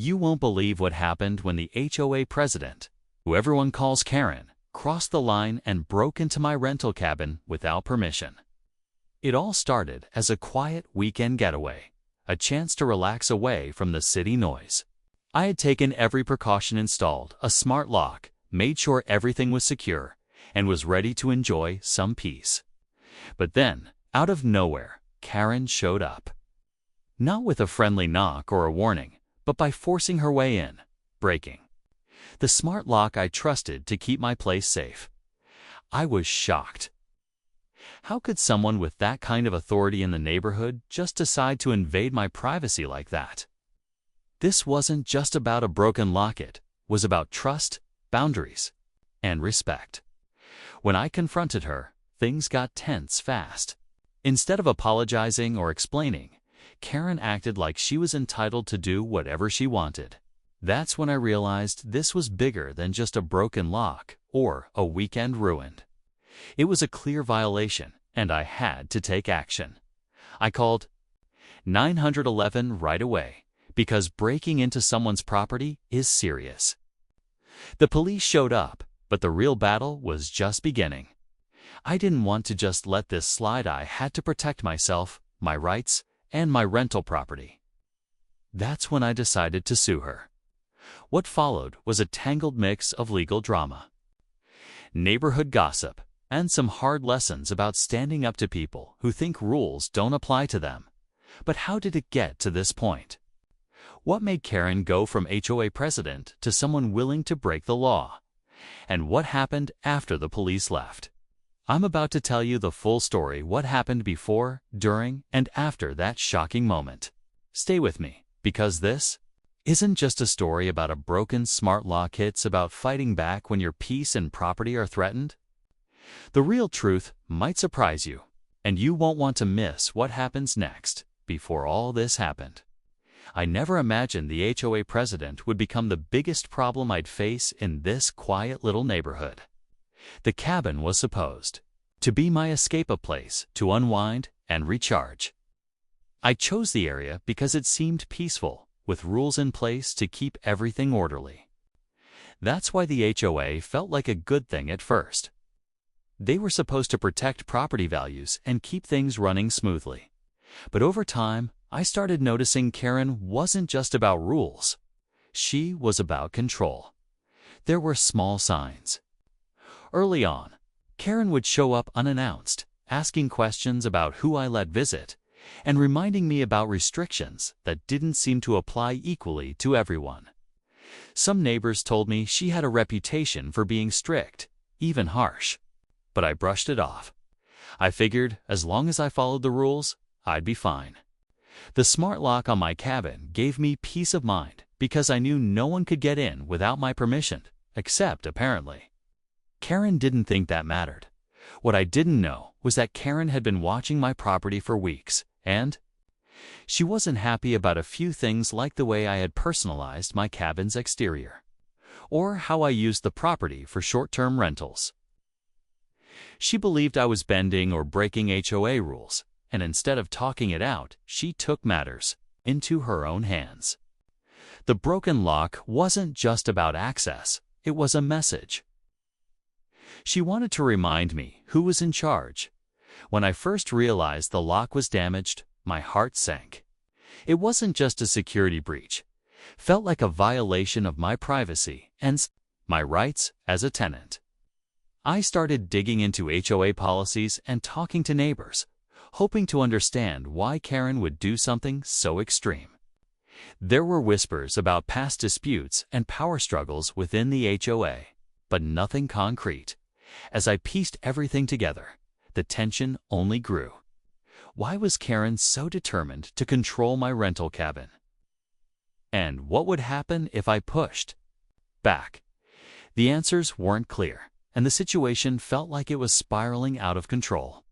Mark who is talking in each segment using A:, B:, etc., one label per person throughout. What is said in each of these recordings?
A: You won't believe what happened when the HOA president, who everyone calls Karen, crossed the line and broke into my rental cabin without permission. It all started as a quiet weekend getaway, a chance to relax away from the city noise. I had taken every precaution, installed a smart lock, made sure everything was secure, and was ready to enjoy some peace. But then, out of nowhere, Karen showed up. Not with a friendly knock or a warning, but by forcing her way in, breaking the smart lock I trusted to keep my place safe. I was shocked. How could someone with that kind of authority in the neighborhood just decide to invade my privacy like that? This wasn't just about a broken lock, it was about trust, boundaries, and respect. When I confronted her, things got tense fast. Instead of apologizing or explaining, Karen acted like she was entitled to do whatever she wanted. That's when I realized this was bigger than just a broken lock or a weekend ruined. It was a clear violation, and I had to take action. I called 911 right away, because breaking into someone's property is serious. The police showed up, but the real battle was just beginning. I didn't want to just let this slide. I had to protect myself, my rights, and my rental property. That's when I decided to sue her. What followed was a tangled mix of legal drama, neighborhood gossip, and some hard lessons about standing up to people who think rules don't apply to them. But how did it get to this point? What made Karen go from HOA president to someone willing to break the law? And what happened after the police left? I'm about to tell you the full story, what happened before, during, and after that shocking moment. Stay with me, because this isn't just a story about a broken smart lock, it's about fighting back when your peace and property are threatened. The real truth might surprise you, and you won't want to miss what happens next. Before all this happened, I never imagined the HOA president would become the biggest problem I'd face in this quiet little neighborhood. The cabin was supposed to be my escape, a place to unwind and recharge. I chose the area because it seemed peaceful, with rules in place to keep everything orderly. That's why the HOA felt like a good thing at first. They were supposed to protect property values and keep things running smoothly. But over time, I started noticing Karen wasn't just about rules. She was about control. There were small signs. Early on, Karen would show up unannounced, asking questions about who I let visit, and reminding me about restrictions that didn't seem to apply equally to everyone. Some neighbors told me she had a reputation for being strict, even harsh. But I brushed it off. I figured as long as I followed the rules, I'd be fine. The smart lock on my cabin gave me peace of mind because I knew no one could get in without my permission, except, apparently, Karen didn't think that mattered. What I didn't know was that Karen had been watching my property for weeks, and she wasn't happy about a few things, like the way I had personalized my cabin's exterior, or how I used the property for short-term rentals. She believed I was bending or breaking HOA rules, and instead of talking it out, she took matters into her own hands. The broken lock wasn't just about access, it was a message. She wanted to remind me who was in charge. When I first realized the lock was damaged, my heart sank. It wasn't just a security breach. It felt like a violation of my privacy and my rights as a tenant. I started digging into HOA policies and talking to neighbors, hoping to understand why Karen would do something so extreme. There were whispers about past disputes and power struggles within the HOA, but nothing concrete. As I pieced everything together, the tension only grew. Why was Karen so determined to control my rental cabin? And what would happen if I pushed back? The answers weren't clear, and the situation felt like it was spiraling out of control.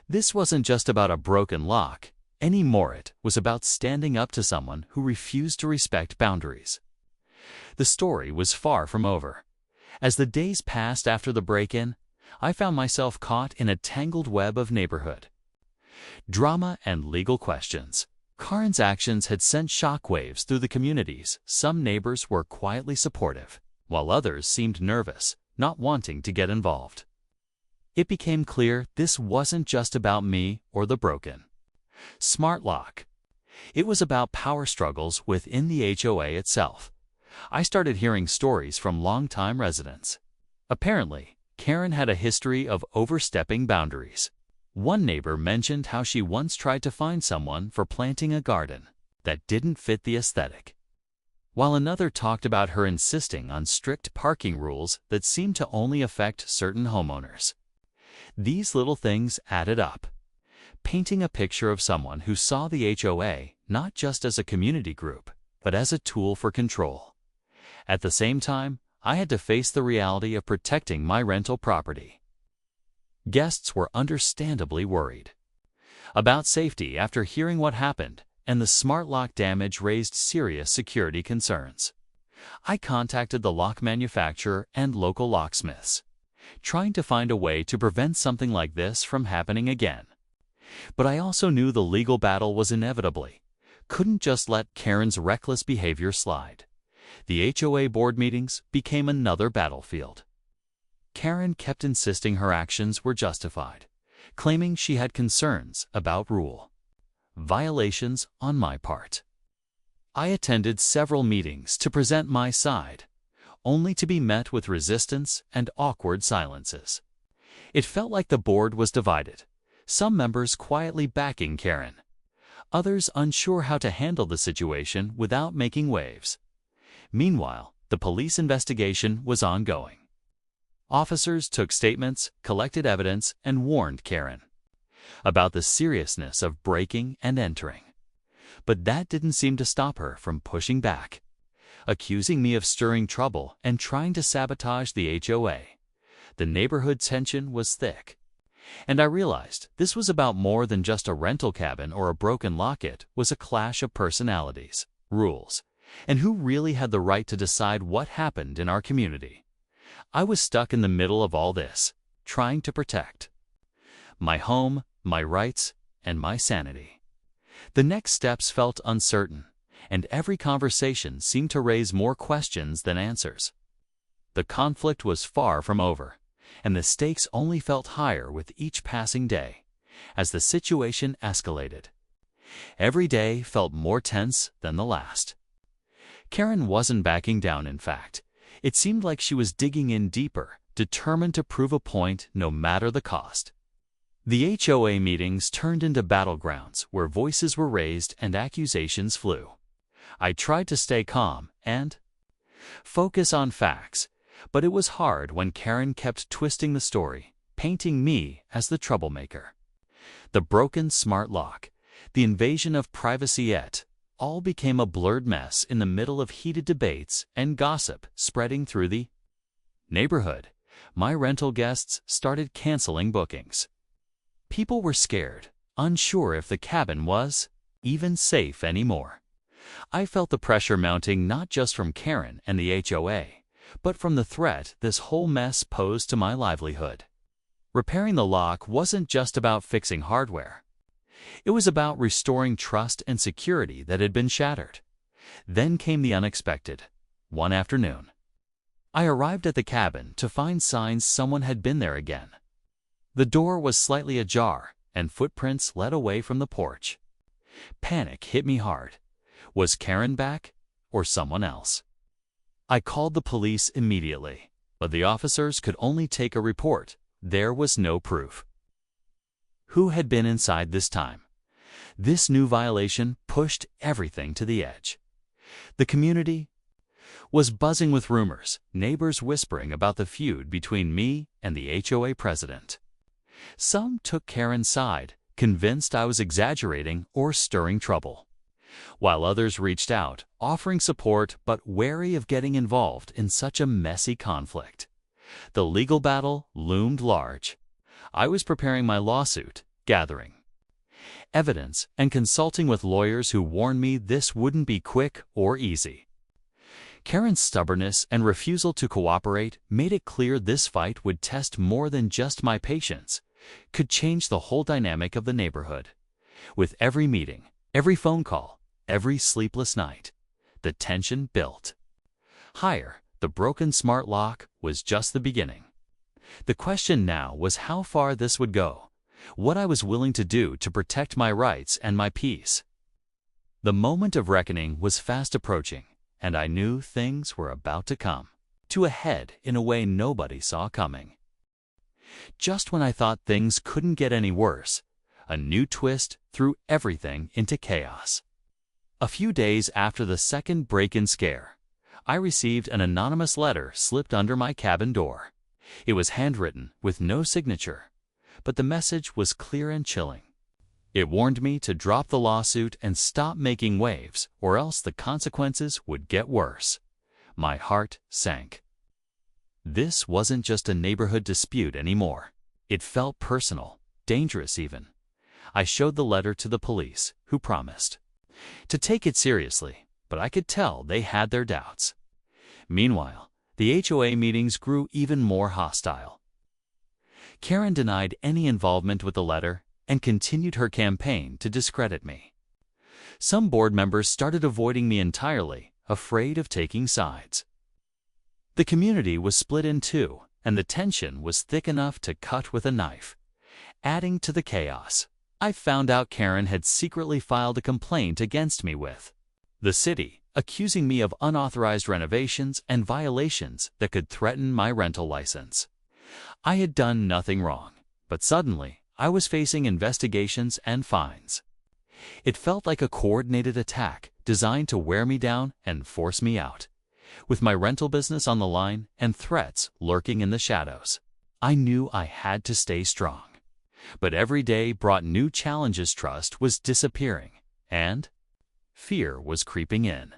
A: This wasn't just about a broken lock anymore, it was about standing up to someone who refused to respect boundaries. The story was far from over. As the days passed after the break-in, I found myself caught in a tangled web of neighborhood drama and legal questions, Karen's actions had sent shockwaves through the communities. Some neighbors were quietly supportive, while others seemed nervous, not wanting to get involved. It became clear this wasn't just about me or the broken smart lock. It was about power struggles within the HOA itself. I started hearing stories from longtime residents. Apparently, Karen had a history of overstepping boundaries. One neighbor mentioned how she once tried to find someone for planting a garden that didn't fit the aesthetic, while another talked about her insisting on strict parking rules that seemed to only affect certain homeowners. These little things added up, painting a picture of someone who saw the HOA not just as a community group, but as a tool for control. At the same time, I had to face the reality of protecting my rental property. Guests were understandably worried about safety after hearing what happened, and the smart lock damage raised serious security concerns. I contacted the lock manufacturer and local locksmiths, trying to find a way to prevent something like this from happening again. But I also knew the legal battle was inevitably. Couldn't just let Karen's reckless behavior slide. The HOA board meetings became another battlefield. Karen kept insisting her actions were justified, claiming she had concerns about rule violations on my part. I attended several meetings to present my side, only to be met with resistance and awkward silences. It felt like the board was divided, some members quietly backing Karen, others unsure how to handle the situation without making waves. Meanwhile, the police investigation was ongoing. Officers took statements, collected evidence, and warned Karen about the seriousness of breaking and entering. But that didn't seem to stop her from pushing back, accusing me of stirring trouble and trying to sabotage the HOA. The neighborhood tension was thick, and I realized this was about more than just a rental cabin or a broken lock. It was a clash of personalities, rules, and who really had the right to decide what happened in our community. I was stuck in the middle of all this, trying to protect my home, my rights, and my sanity. The next steps felt uncertain, and every conversation seemed to raise more questions than answers. The conflict was far from over, and the stakes only felt higher with each passing day as the situation escalated. Every day felt more tense than the last. Karen wasn't backing down, in fact. It seemed like she was digging in deeper, determined to prove a point no matter the cost. The HOA meetings turned into battlegrounds where voices were raised and accusations flew. I tried to stay calm and focus on facts, but it was hard when Karen kept twisting the story, painting me as the troublemaker. The broken smart lock, the invasion of privacy, it all became a blurred mess in the middle of heated debates and gossip spreading through the neighborhood. My rental guests started canceling bookings. People were scared, unsure if the cabin was even safe anymore. I felt the pressure mounting not just from Karen and the HOA, but from the threat this whole mess posed to my livelihood. Repairing the lock wasn't just about fixing hardware. It was about restoring trust and security that had been shattered. Then came the unexpected. One afternoon, I arrived at the cabin to find signs someone had been there again. The door was slightly ajar, and footprints led away from the porch. Panic hit me hard. Was Karen back, or someone else? I called the police immediately, but the officers could only take a report. There was no proof. Who had been inside this time? This new violation pushed everything to the edge. The community was buzzing with rumors, neighbors whispering about the feud between me and the HOA president. Some took Karen's side, convinced I was exaggerating or stirring trouble, while others reached out, offering support but wary of getting involved in such a messy conflict. The legal battle loomed large. I was preparing my lawsuit, gathering evidence, and consulting with lawyers who warned me this wouldn't be quick or easy. Karen's stubbornness and refusal to cooperate made it clear this fight would test more than just my patience, could change the whole dynamic of the neighborhood. With every meeting, Every phone call, every sleepless night, the tension built. Higher, the broken smart lock was just the beginning. The question now was how far this would go, what I was willing to do to protect my rights and my peace. The moment of reckoning was fast approaching, and I knew things were about to come to a head in a way nobody saw coming. Just when I thought things couldn't get any worse, a new twist threw everything into chaos. A few days after the second break-in scare, I received an anonymous letter slipped under my cabin door. It was handwritten with no signature, but the message was clear and chilling. It warned me to drop the lawsuit and stop making waves, or else the consequences would get worse. My heart sank. This wasn't just a neighborhood dispute anymore. It felt personal, dangerous even. I showed the letter to the police, who promised to take it seriously, but I could tell they had their doubts. Meanwhile, the HOA meetings grew even more hostile. Karen denied any involvement with the letter and continued her campaign to discredit me. Some board members started avoiding me entirely, afraid of taking sides. The community was split in two, and the tension was thick enough to cut with a knife. Adding to the chaos, I found out Karen had secretly filed a complaint against me with the city, accusing me of unauthorized renovations and violations that could threaten my rental license. I had done nothing wrong, but suddenly I was facing investigations and fines. It felt like a coordinated attack designed to wear me down and force me out. With my rental business on the line and threats lurking in the shadows, I knew I had to stay strong. But every day brought new challenges. Trust was disappearing, and fear was creeping in.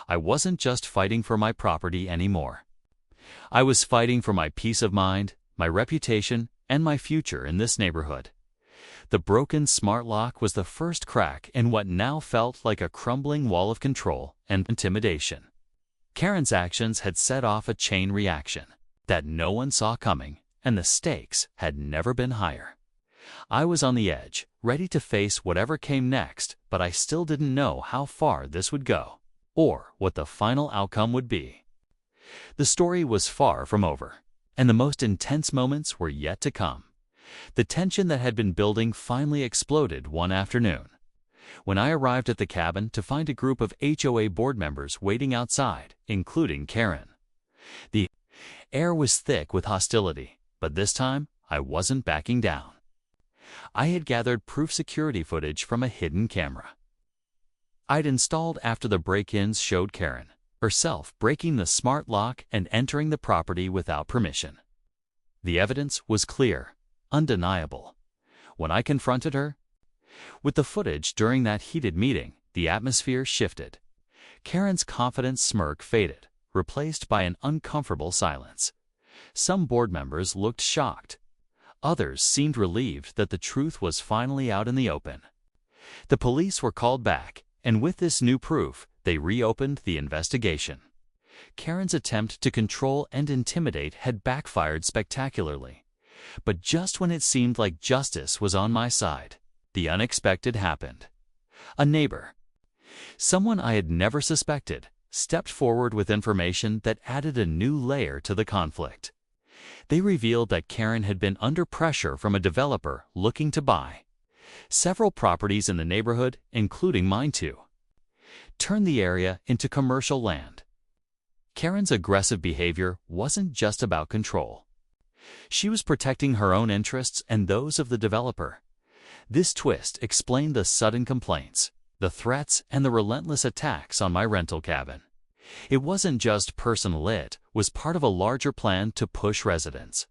A: I wasn't just fighting for my property anymore. I was fighting for my peace of mind, my reputation, and my future in this neighborhood. The broken smart lock was the first crack in what now felt like a crumbling wall of control and intimidation. Karen's actions had set off a chain reaction that no one saw coming, and the stakes had never been higher. I was on the edge, ready to face whatever came next, but I still didn't know how far this would go, or what the final outcome would be. The story was far from over, and the most intense moments were yet to come. The tension that had been building finally exploded one afternoon, when I arrived at the cabin to find a group of HOA board members waiting outside, including Karen. The air was thick with hostility, but this time I wasn't backing down. I had gathered proof security footage from a hidden camera I'd installed after the break-ins showed Karen herself breaking the smart lock and entering the property without permission. The evidence was clear, undeniable. When I confronted her with the footage during that heated meeting, the atmosphere shifted. Karen's confident smirk faded, replaced by an uncomfortable silence. Some board members looked shocked. Others seemed relieved that the truth was finally out in the open. The police were called back, and with this new proof, they reopened the investigation. Karen's attempt to control and intimidate had backfired spectacularly. But just when it seemed like justice was on my side, the unexpected happened. A neighbor, someone I had never suspected, stepped forward with information that added a new layer to the conflict. They revealed that Karen had been under pressure from a developer looking to buy several properties in the neighborhood, including mine too, turn the area into commercial land. Karen's aggressive behavior wasn't just about control. She was protecting her own interests and those of the developer. This twist explained the sudden complaints, the threats, and the relentless attacks on my rental cabin. It wasn't just personal, it was part of a larger plan to push residents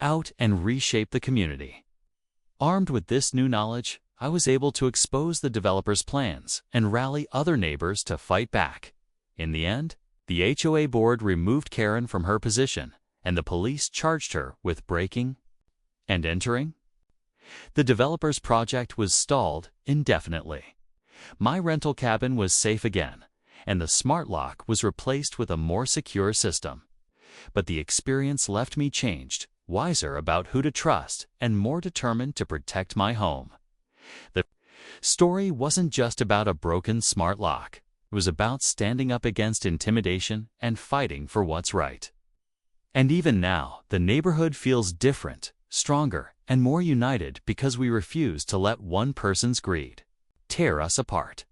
A: out and reshape the community. Armed with this new knowledge, I was able to expose the developer's plans and rally other neighbors to fight back. In the end, the HOA board removed Karen from her position, and the police charged her with breaking and entering. The developer's project was stalled indefinitely. My rental cabin was safe again, and the smart lock was replaced with a more secure system. But the experience left me changed, wiser about who to trust, and more determined to protect my home. Story wasn't just about a broken smart lock. It was about standing up against intimidation and fighting for what's right. And even now, the neighborhood feels different, stronger, and more united because we refuse to let one person's greed tear us apart.